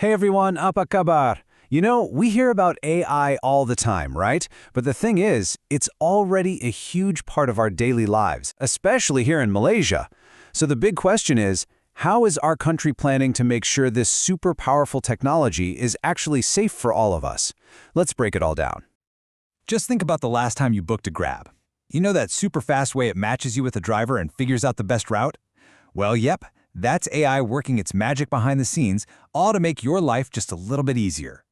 Hey everyone, apa kabar? You know, we hear about AI all the time, right? But the thing is, it's already a huge part of our daily lives, especially here in Malaysia. So the big question is, how is our country planning to make sure this super powerful technology is actually safe for all of us? Let's break it all down. Just think about the last time you booked a Grab. You know that super fast way it matches you with a driver and figures out the best route? Well, yep, that's AI working its magic behind the scenes, all to make your life just a little bit easier.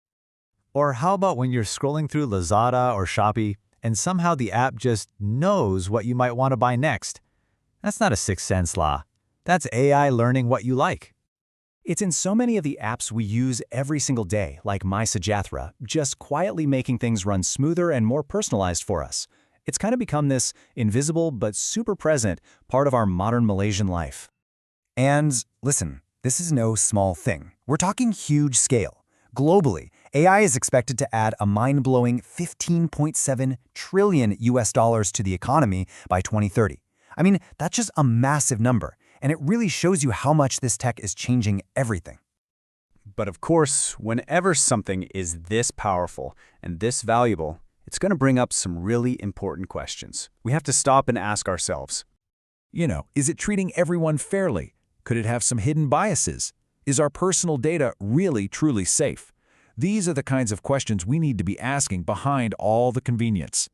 Or how about when you're scrolling through Lazada or Shopee and somehow the app just knows what you might want to buy next? That's not a sixth sense law. That's AI learning what you like. It's in so many of the apps we use every single day, like My Sajathra, just quietly making things run smoother and more personalized for us. It's kind of become this invisible but super present part of our modern Malaysian life. And listen, this is no small thing. We're talking huge scale. Globally, AI is expected to add a mind-blowing 15.7 trillion US dollars to the economy by 2030. I mean, that's just a massive number, and it really shows you how much this tech is changing everything. But of course, whenever something is this powerful and this valuable, it's going to bring up some really important questions. We have to stop and ask ourselves. Is it treating everyone fairly? Could it have some hidden biases? Is our personal data really truly safe? These are the kinds of questions we need to be asking behind all the convenience.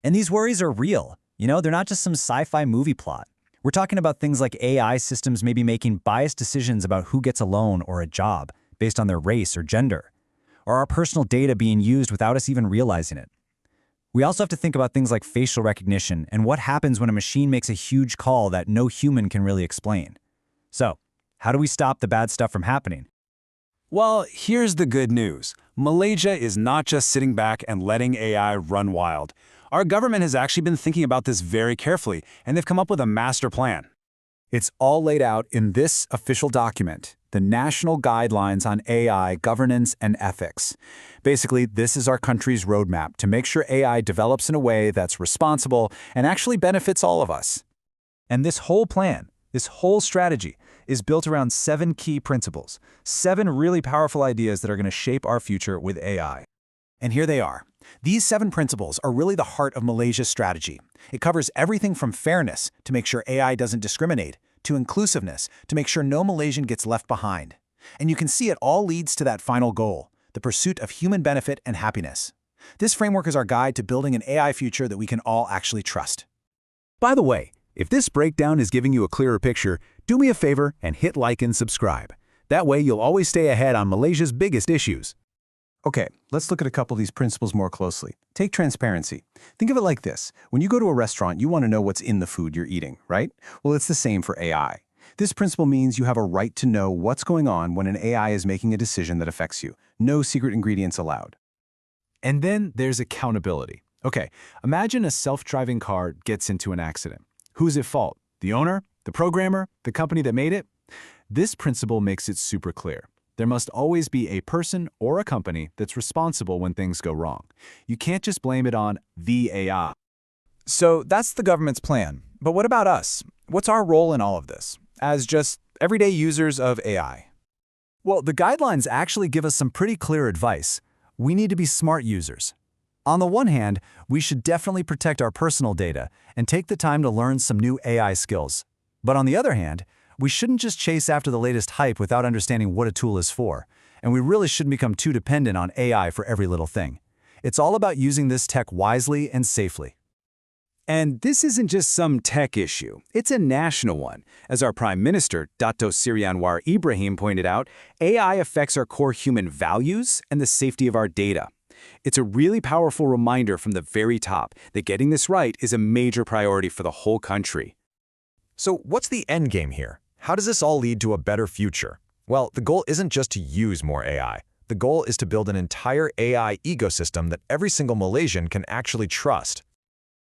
And these worries are real. They're not just some sci-fi movie plot. We're talking about things like AI systems maybe making biased decisions about who gets a loan or a job based on their race or gender, or our personal data being used without us even realizing it. We also have to think about things like facial recognition and what happens when a machine makes a huge call that no human can really explain. So, how do we stop the bad stuff from happening? Well, here's the good news. Malaysia is not just sitting back and letting AI run wild. Our government has actually been thinking about this very carefully, and they've come up with a master plan. It's all laid out in this official document, the National Guidelines on AI Governance and Ethics. Basically, this is our country's roadmap to make sure AI develops in a way that's responsible and actually benefits all of us. And this whole plan, this whole strategy, is built around 7 key principles, 7 really powerful ideas that are going to shape our future with AI. And here they are. These 7 principles are really the heart of Malaysia's strategy. It covers everything from fairness to make sure AI doesn't discriminate, to inclusiveness to make sure no Malaysian gets left behind. And you can see it all leads to that final goal, the pursuit of human benefit and happiness. This framework is our guide to building an AI future that we can all actually trust. By the way, if this breakdown is giving you a clearer picture, do me a favor and hit like and subscribe. That way you'll always stay ahead on Malaysia's biggest issues. Okay, let's look at a couple of these principles more closely. Take transparency. Think of it like this. When you go to a restaurant, you want to know what's in the food you're eating, right? Well, it's the same for AI. This principle means you have a right to know what's going on when an AI is making a decision that affects you. No secret ingredients allowed. And then there's accountability. Okay, imagine a self-driving car gets into an accident. Who's at fault? The owner? The programmer? The company that made it? This principle makes it super clear. There must always be a person or a company that's responsible when things go wrong. You can't just blame it on the AI. So that's the government's plan. But what about us? What's our role in all of this, as just everyday users of AI? Well, the guidelines actually give us some pretty clear advice. We need to be smart users. On the one hand, we should definitely protect our personal data and take the time to learn some new AI skills. But on the other hand, we shouldn't just chase after the latest hype without understanding what a tool is for, and we really shouldn't become too dependent on AI for every little thing. It's all about using this tech wisely and safely. And this isn't just some tech issue, it's a national one. As our Prime Minister, Dato Seri Anwar Ibrahim pointed out, AI affects our core human values and the safety of our data. It's a really powerful reminder from the very top that getting this right is a major priority for the whole country. So what's the end game here? How does this all lead to a better future? Well, the goal isn't just to use more AI. The goal is to build an entire AI ecosystem that every single Malaysian can actually trust.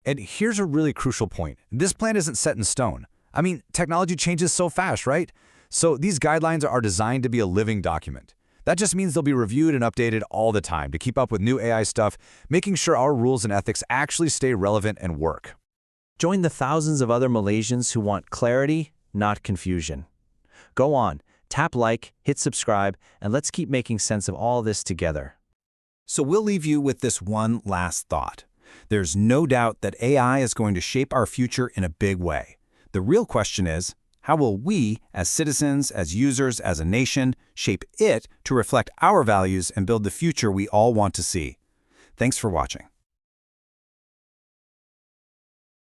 And here's a really crucial point. This plan isn't set in stone. I mean, technology changes so fast, right? So these guidelines are designed to be a living document. That just means they'll be reviewed and updated all the time to keep up with new AI stuff, making sure our rules and ethics actually stay relevant and work. Join the thousands of other Malaysians who want clarity, not confusion. Go on, Tap like, hit subscribe, and let's keep making sense of all this together. So we'll leave you with this one last thought. There's no doubt that AI is going to shape our future in a big way. The real question is, how will we, as citizens, as users, as a nation, shape it to reflect our values and build the future we all want to see? Thanks for watching.